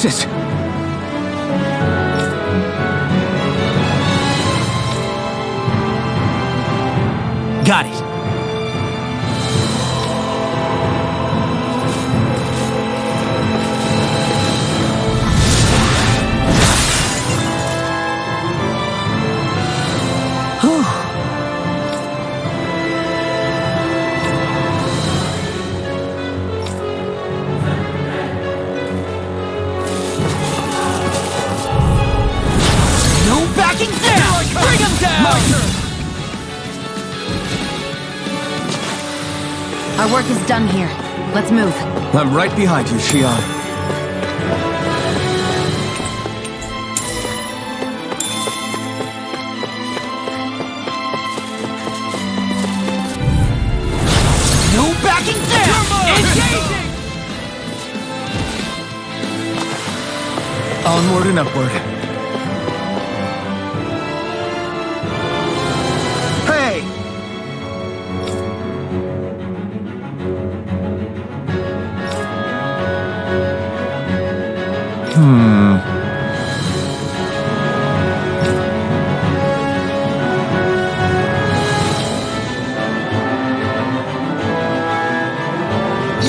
This is... Got it. Our work is done here. Let's move. I'm right behind you, Xion. No backing down! Engaging! Onward and upward. Hey!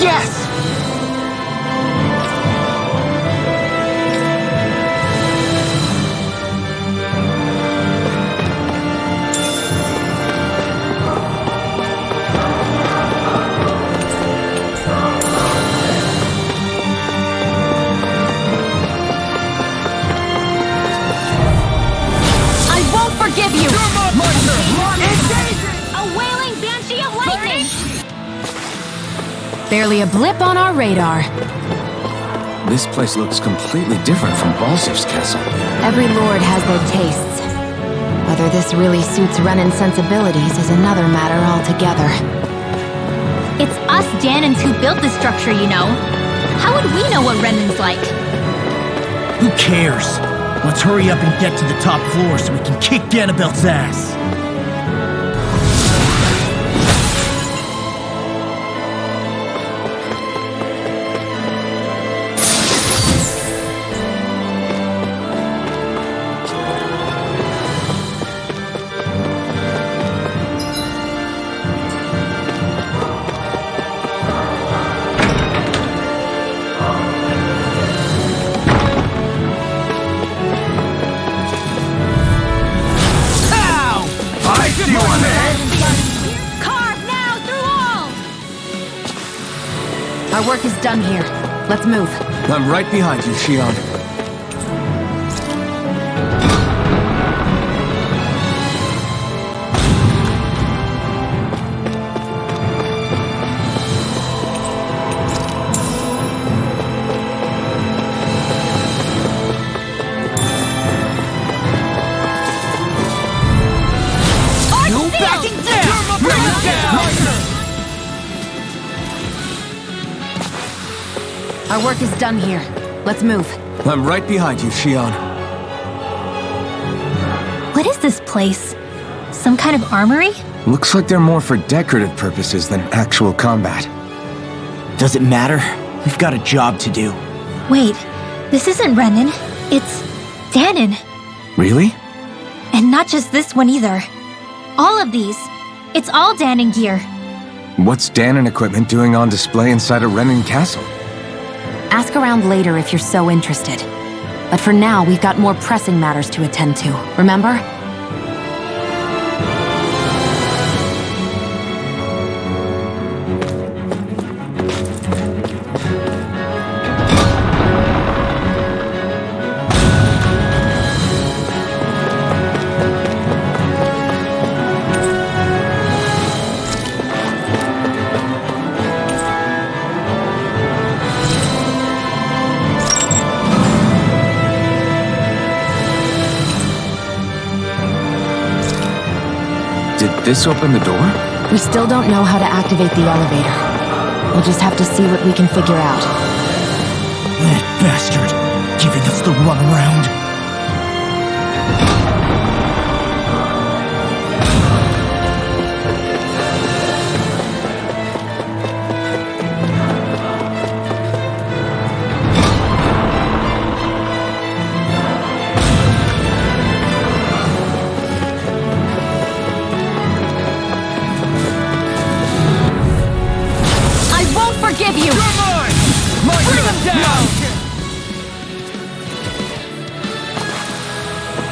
Yes! I won't forgive you! A wailing banshee of lightning! Barely a blip on our radar. This place looks completely different from Balzer's castle. Every lord has their tastes. Whether this really suits Renan's sensibilities is another matter altogether. It's us Danans who built this structure, you know. How would we know what Renan's like? Who cares? Let's hurry up and get to the top floor so we can kick Ganabel's ass. Carve now through all! Our work is done here. Let's move. I'm right behind you, Xion. Our work is done here. Let's move. I'm right behind you, Xion. What is this place? Some kind of armory? Looks like they're more for decorative purposes than actual combat. Does it matter? We've got a job to do. Wait, this isn't Renan. It's Danan. Really? And not just this one either. All of these. It's all Danan gear. What's Danan equipment doing on display inside a Renan castle? Ask around later if you're so interested. But for now, we've got more pressing matters to attend to, remember? Did this open the door? We still don't know how to activate the elevator. We'll just have to see what we can figure out. That bastard! Giving us the runaround.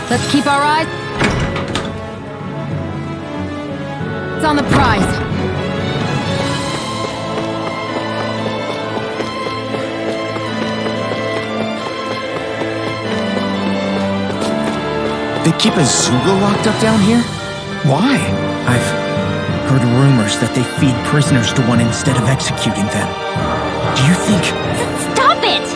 Let's keep our eyes on the prize. They keep a Zoogle locked up down here? Why? I've heard rumors that they feed prisoners to one instead of executing them. Do you think... Stop it!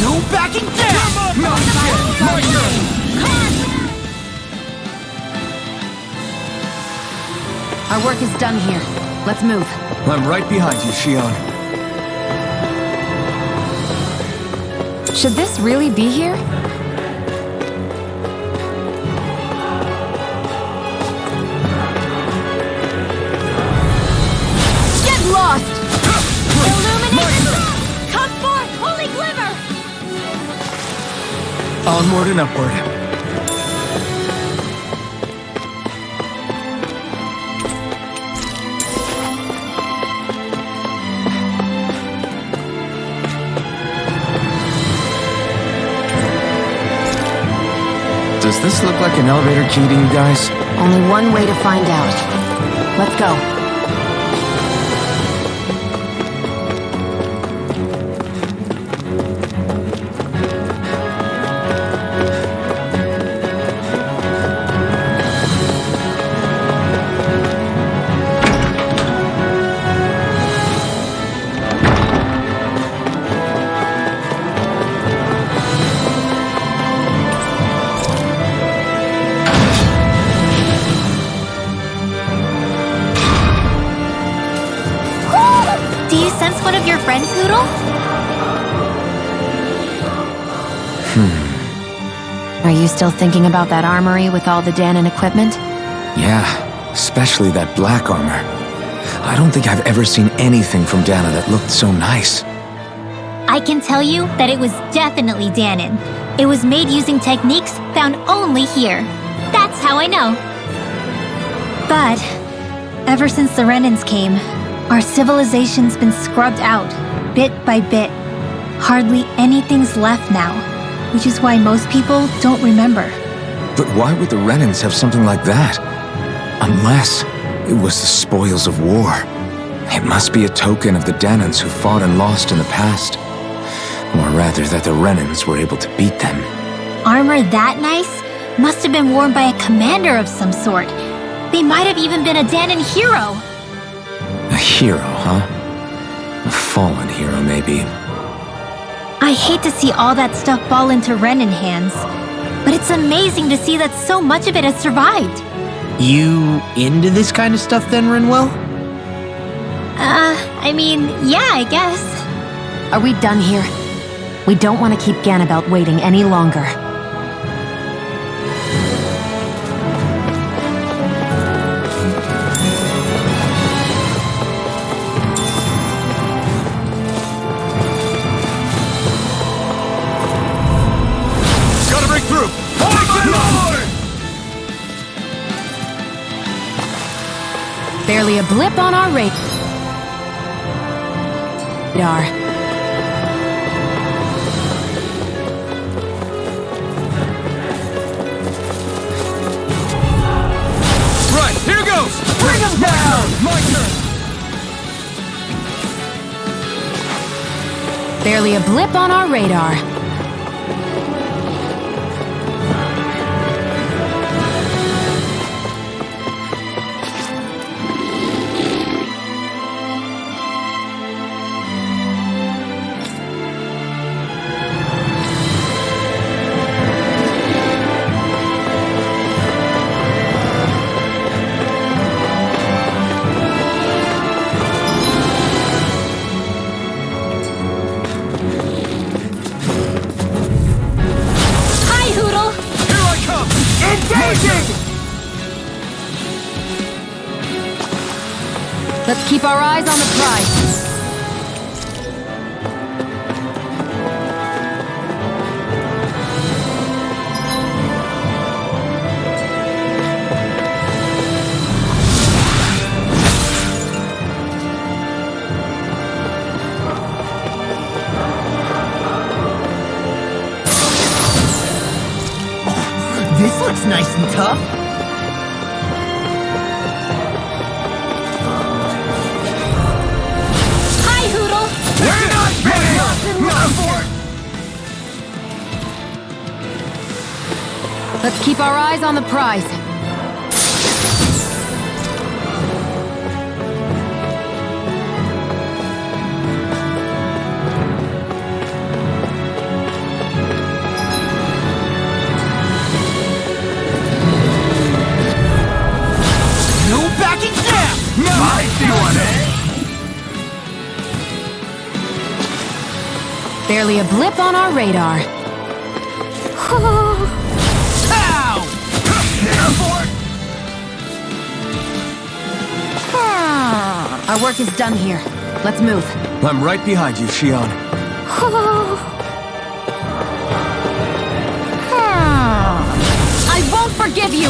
No backing down! My turn! Our work is done here. Let's move. I'm right behind you, Shion. Should this really be here? Get lost! Illumination! Come forth, holy glimmer! Onward and upward. Does this look like an elevator key to you guys? Only one way to find out. Let's go. Do you sense one of your friends, Hoodle? Are you still thinking about that armory with all the Danon equipment? Yeah, especially that black armor. I don't think I've ever seen anything from Dana that looked so nice. I can tell you that it was definitely Danon. It was made using techniques found only here. That's how I know. But ever since the Renans came, our civilization's been scrubbed out, bit by bit. Hardly anything's left now, which is why most people don't remember. But why would the Renans have something like that? Unless it was the spoils of war. It must be a token of the Danans who fought and lost in the past. Or rather, that the Renans were able to beat them. Armor that nice must have been worn by a commander of some sort. They might have even been a Danon hero. A hero, huh? A fallen hero, maybe. I hate to see all that stuff fall into Renan hands, but it's amazing to see that so much of it has survived. You into this kind of stuff then, Renwell? I mean, yeah, I guess. Are we done here? We don't want to keep Ganabelt waiting any longer. Gotta break through! Barely a blip on our radar. Right, here goes! Bring him down! My turn! Barely a blip on our radar. Hi, Hoodle! Here I come! Engaging! Let's keep our eyes on the prize. This looks nice and tough. Hi, Hoodle! We're not ready! Let's keep our eyes on the prize. No backing down! No! Barely a blip on our radar. Ow! Our work is done here. Let's move. I'm right behind you, Shion. I won't forgive you!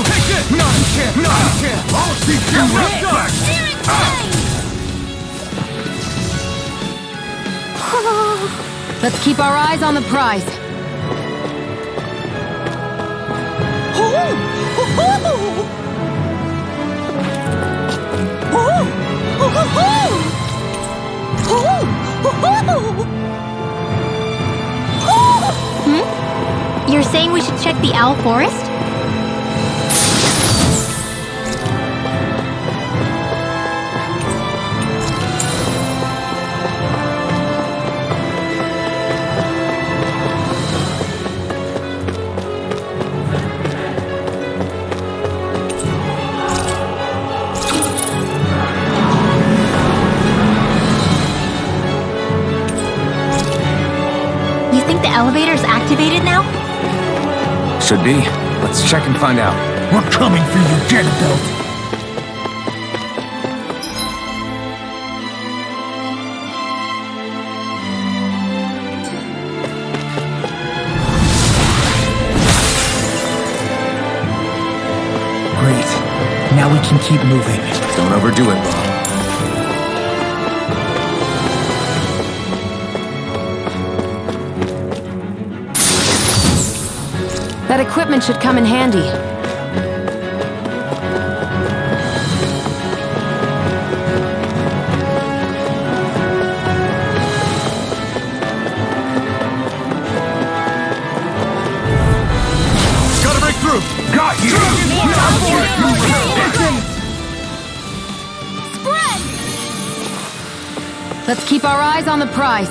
Not a chance! Not a chance! I'll teach you Let's keep our eyes on the prize. You're saying we should check the Owl Forest? You think the elevator's activated now? Should be. Let's check and find out. We're coming for you, Ganabelt! Great. Now we can keep moving. Don't overdo it, Law. That equipment should come in handy. Gotta break through! Got you! Let's keep our eyes on the prize.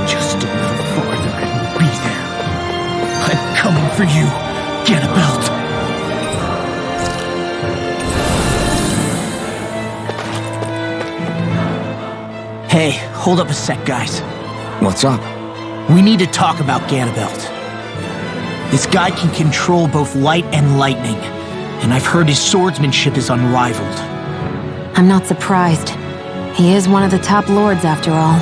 Just a little farther and we'll be there. I'm coming for you, Ganabelt! Hey, hold up a sec, guys. What's up? We need to talk about Ganabelt. This guy can control both light and lightning, and I've heard his swordsmanship is unrivaled. I'm not surprised. He is one of the top lords, after all.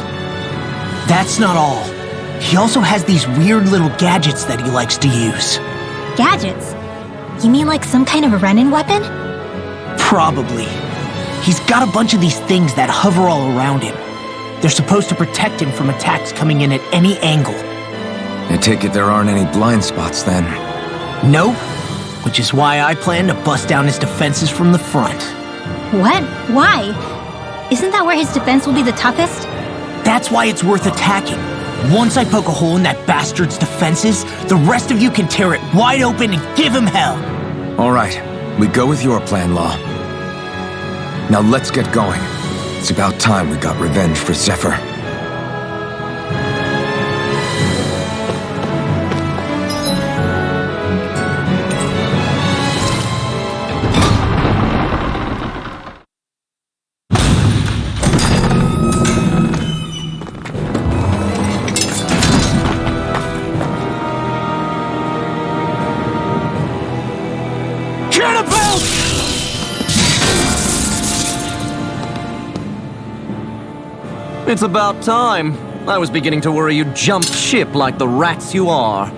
That's not all. He also has these weird little gadgets that he likes to use. Gadgets? You mean like some kind of a Renin weapon? Probably. He's got a bunch of these things that hover all around him. They're supposed to protect him from attacks coming in at any angle. I take it there aren't any blind spots then. Nope. Which is why I plan to bust down his defenses from the front. What? Why? Isn't that where his defense will be the toughest? That's why it's worth attacking. Once I poke a hole in that bastard's defenses, the rest of you can tear it wide open and give him hell. All right, we go with your plan, Law. Now let's get going. It's about time we got revenge for Zephyr. It's about time. I was beginning to worry you jumped ship like the rats you are.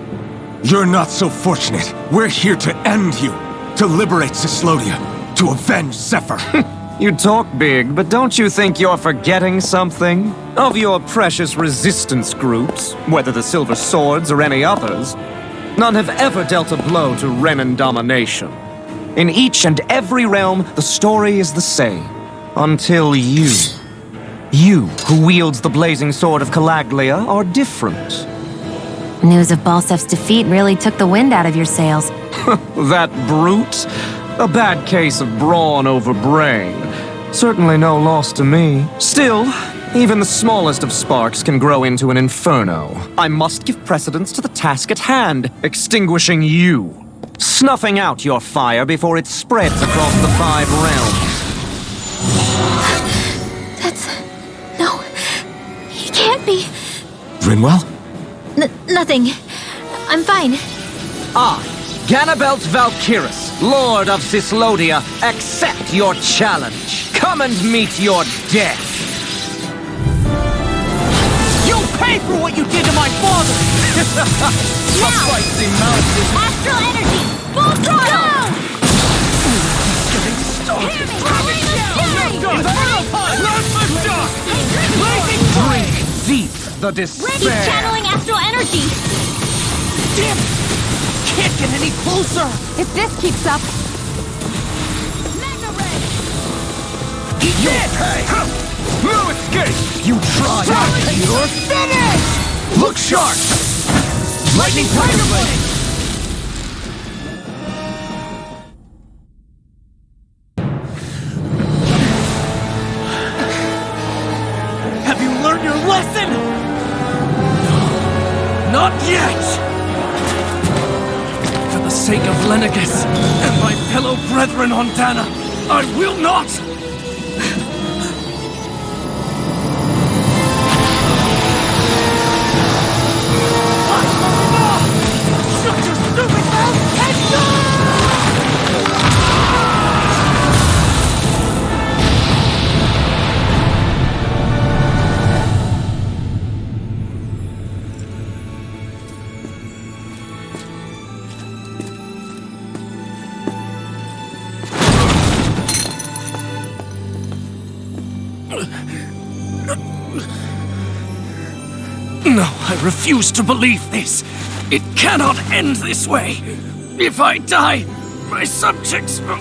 You're not so fortunate. We're here to end you. To liberate Cyslodia. To avenge Zephyr. You talk big, but don't you think you're forgetting something? Of your precious resistance groups, whether the Silver Swords or any others, none have ever dealt a blow to Renan domination. In each and every realm, the story is the same. Until you. You, who wields the blazing sword of Calaglia, are different. News of Balsef's defeat really took the wind out of your sails. That brute? A bad case of brawn over brain. Certainly no loss to me. Still, even the smallest of sparks can grow into an inferno. I must give precedence to the task at hand, extinguishing you. Snuffing out your fire before it spreads across the 5 realms. No. He can't be. Rinwell? Nothing. I'm fine. I, Ganabelt Valkyris, Lord of Cyslodia, accept your challenge. Come and meet your death. You'll pay for what you did to my father! Now! Astral energy! Full throttle! Drink deep the despair. Randy's channeling astral energy! Damn it! Can't get any closer! If this keeps up... Eat this! No escape! You try not. You're finished! Look sharp! Lightning Tiger Blade! Have you learned your lesson? No, not yet! For the sake of Lenegus and my fellow brethren on Dana, I will not! Shut your stupid mouth and go! No, I refuse to believe this. It cannot end this way. If I die, my subjects will...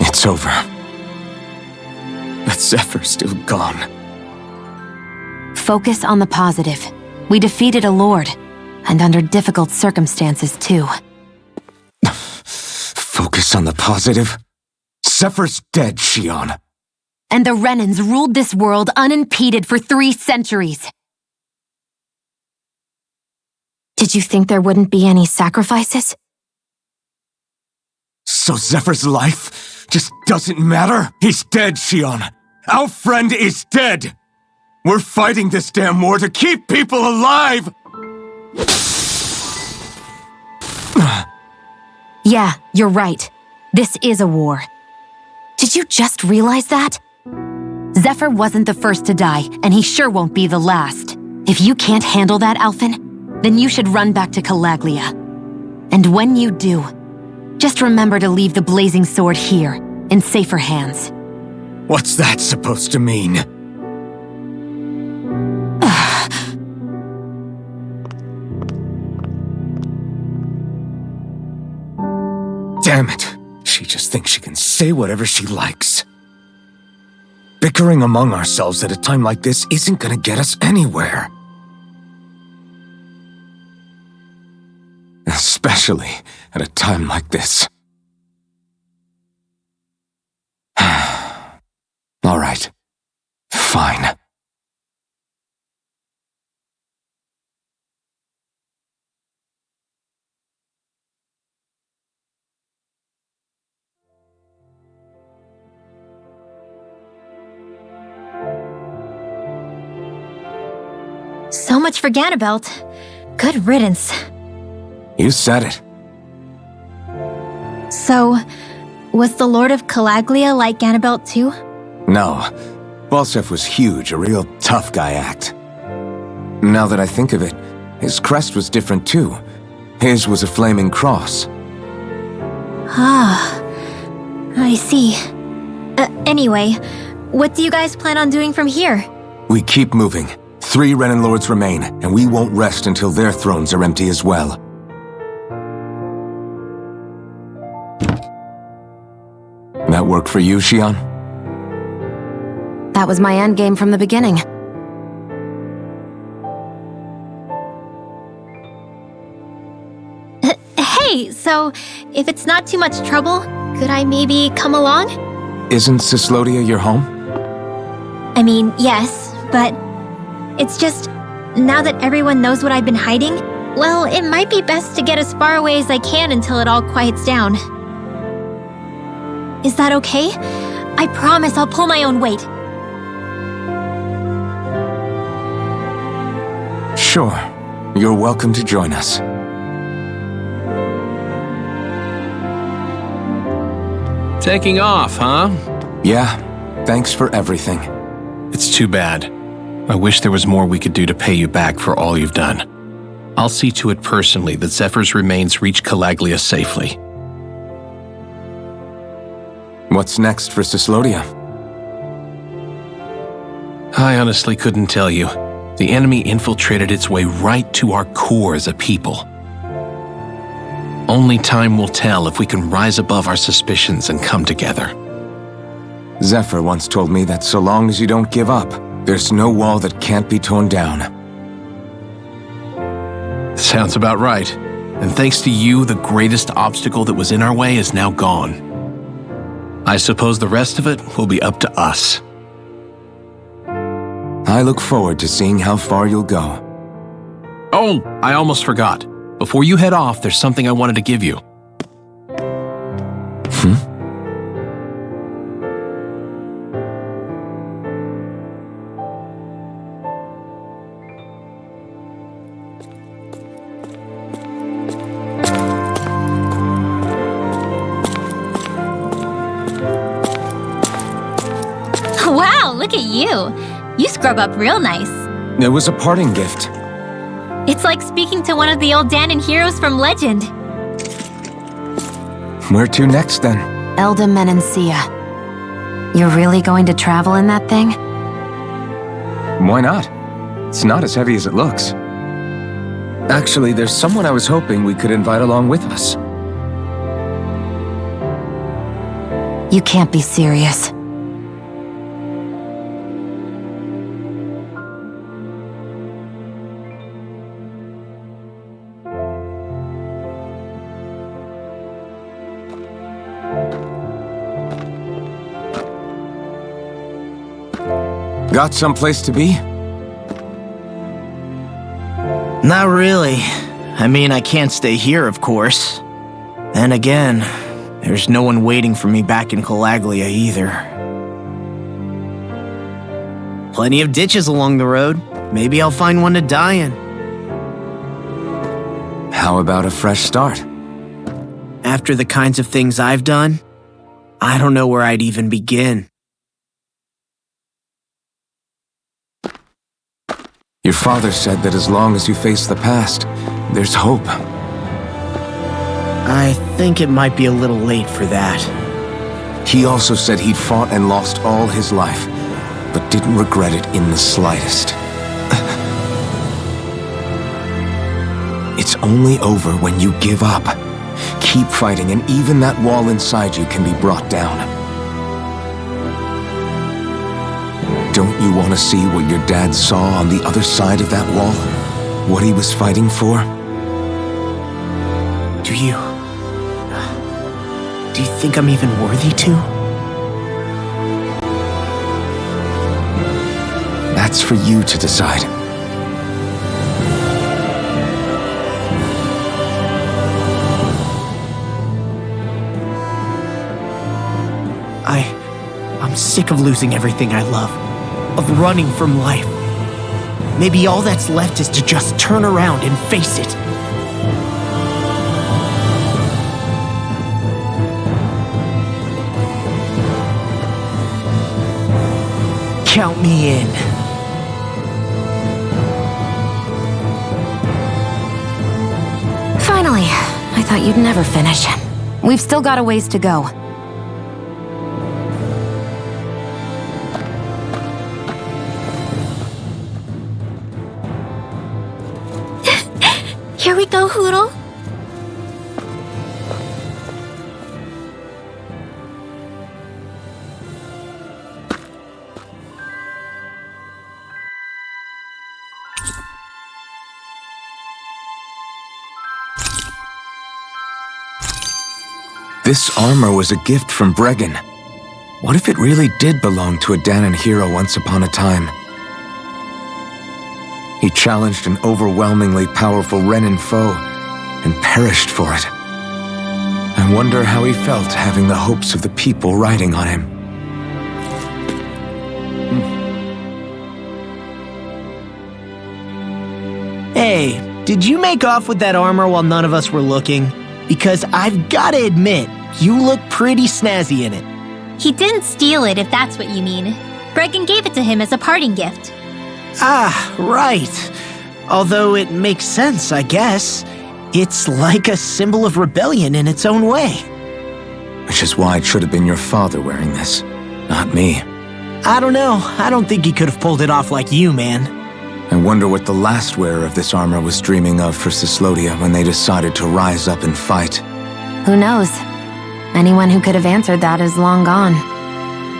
It's over. But Zephyr's still gone. Focus on the positive. We defeated a lord. And under difficult circumstances, too. Focus on the positive? Zephyr's dead, Shion. And the Renans ruled this world unimpeded for 3 centuries. Did you think there wouldn't be any sacrifices? So Zephyr's life just doesn't matter? He's dead, Shion. Our friend is dead. We're fighting this damn war to keep people alive! Yeah, you're right. This is a war. Did you just realize that? Zephyr wasn't the first to die, and he sure won't be the last. If you can't handle that, Alphen, then you should run back to Calaglia. And when you do, just remember to leave the Blazing Sword here, in safer hands. What's that supposed to mean? Damn it! She just thinks she can say whatever she likes. Bickering among ourselves at a time like this isn't gonna get us anywhere. Especially at a time like this. All right. Fine. So much for Ganabelt. Good riddance. You said it. So, was the Lord of Calaglia like Ganabelt too? No. Balsef was huge, a real tough guy act. Now that I think of it, his crest was different too. His was a flaming cross. Ah, I see. Anyway, what do you guys plan on doing from here? We keep moving. 3 Renin Lords remain, and we won't rest until their thrones are empty as well. That work for you, Xion? That was my endgame from the beginning. Hey, so if it's not too much trouble, could I maybe come along? Isn't Cyslodia your home? I mean, yes, but it's just, now that everyone knows what I've been hiding, well, it might be best to get as far away as I can until it all quiets down. Is that okay? I promise I'll pull my own weight. Sure. You're welcome to join us. Taking off, huh? Yeah. Thanks for everything. It's too bad. I wish there was more we could do to pay you back for all you've done. I'll see to it personally that Zephyr's remains reach Calaglia safely. What's next for Cyslodia? I honestly couldn't tell you. The enemy infiltrated its way right to our core as a people. Only time will tell if we can rise above our suspicions and come together. Zephyr once told me that so long as you don't give up, there's no wall that can't be torn down. Sounds about right. And thanks to you, the greatest obstacle that was in our way is now gone. I suppose the rest of it will be up to us. I look forward to seeing how far you'll go. Oh, I almost forgot. Before you head off, there's something I wanted to give you. Wow, look at you. You scrub up real nice. It was a parting gift. It's like speaking to one of the old Danon heroes from legend. Where to next, then? Elda Menencia. You're really going to travel in that thing? Why not? It's not as heavy as it looks. Actually, there's someone I was hoping we could invite along with us. You can't be serious. Got someplace to be? Not really. I mean, I can't stay here, of course. And again, there's no one waiting for me back in Calaglia either. Plenty of ditches along the road. Maybe I'll find one to die in. How about a fresh start? After the kinds of things I've done, I don't know where I'd even begin. Your father said that as long as you face the past, there's hope. I think it might be a little late for that. He also said he'd fought and lost all his life, but didn't regret it in the slightest. It's only over when you give up. Keep fighting, and even that wall inside you can be brought down. Don't you want to see what your dad saw on the other side of that wall? What he was fighting for? Do you think I'm even worthy to? That's for you to decide. I'm sick of losing everything I love, of running from life. Maybe all that's left is to just turn around and face it. Count me in. Finally, I thought you'd never finish. We've still got a ways to go. Here we go, Hoodle. This armor was a gift from Bregan. What if it really did belong to a Danon hero once upon a time? He challenged an overwhelmingly powerful Renin foe and perished for it. I wonder how he felt having the hopes of the people riding on him. Hey, did you make off with that armor while none of us were looking? Because I've gotta admit, you look pretty snazzy in it. He didn't steal it, if that's what you mean. Bregan gave it to him as a parting gift. Ah, right. Although it makes sense, I guess. It's like a symbol of rebellion in its own way. Which is why it should have been your father wearing this, not me. I don't know. I don't think he could have pulled it off like you, man. I wonder what the last wearer of this armor was dreaming of for Cyslodia when they decided to rise up and fight. Who knows? Anyone who could have answered that is long gone.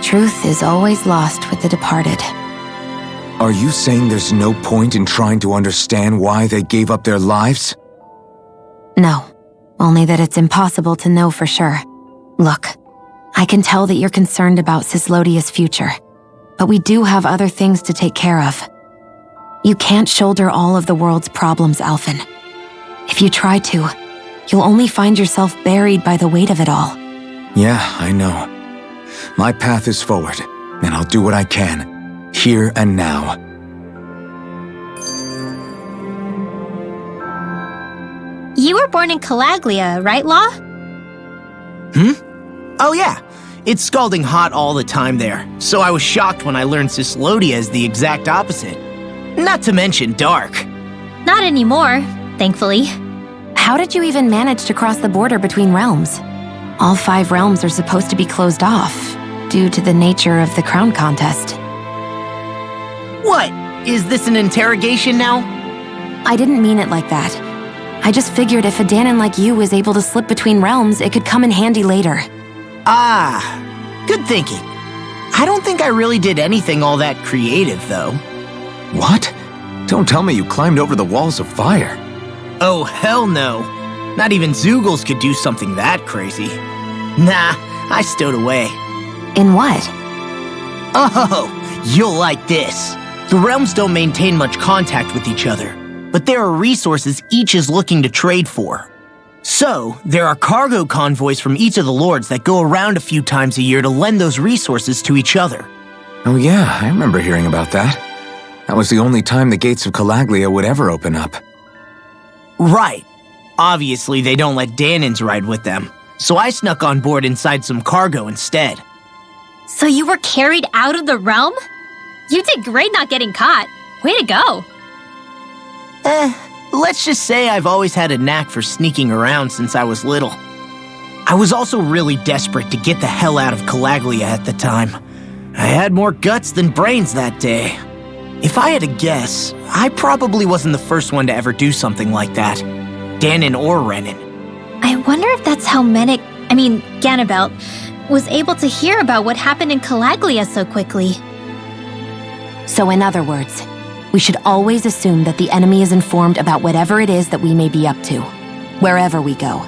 Truth is always lost with the departed. Are you saying there's no point in trying to understand why they gave up their lives? No, only that it's impossible to know for sure. Look, I can tell that you're concerned about Cyslodia's future, but we do have other things to take care of. You can't shoulder all of the world's problems, Alphen. If you try to, you'll only find yourself buried by the weight of it all. Yeah, I know. My path is forward, and I'll do what I can, here and now. You were born in Calaglia, right, Law? Oh yeah, it's scalding hot all the time there, so I was shocked when I learned Cyslodia is the exact opposite. Not to mention dark. Not anymore, thankfully. How did you even manage to cross the border between realms? All 5 realms are supposed to be closed off, due to the nature of the crown contest. What? Is this an interrogation now? I didn't mean it like that. I just figured if a Danon like you was able to slip between realms, it could come in handy later. Ah, good thinking. I don't think I really did anything all that creative, though. What? Don't tell me you climbed over the walls of fire. Oh, hell no. Not even Zoogles could do something that crazy. Nah, I stowed away. In what? Oh, you'll like this. The realms don't maintain much contact with each other, but there are resources each is looking to trade for. So, there are cargo convoys from each of the lords that go around a few times a year to lend those resources to each other. Oh yeah, I remember hearing about that. That was the only time the gates of Calaglia would ever open up. Right. Obviously, they don't let Danons ride with them. so I snuck on board inside some cargo instead. So you were carried out of the realm? You did great not getting caught. Way to go. Let's just say I've always had a knack for sneaking around since I was little. I was also really desperate to get the hell out of Calaglia at the time. I had more guts than brains that day. If I had to guess, I probably wasn't the first one to ever do something like that. Danon or Renan. I wonder if that's how Ganabelt, was able to hear about what happened in Calaglia so quickly. So in other words, we should always assume that the enemy is informed about whatever it is that we may be up to, wherever we go.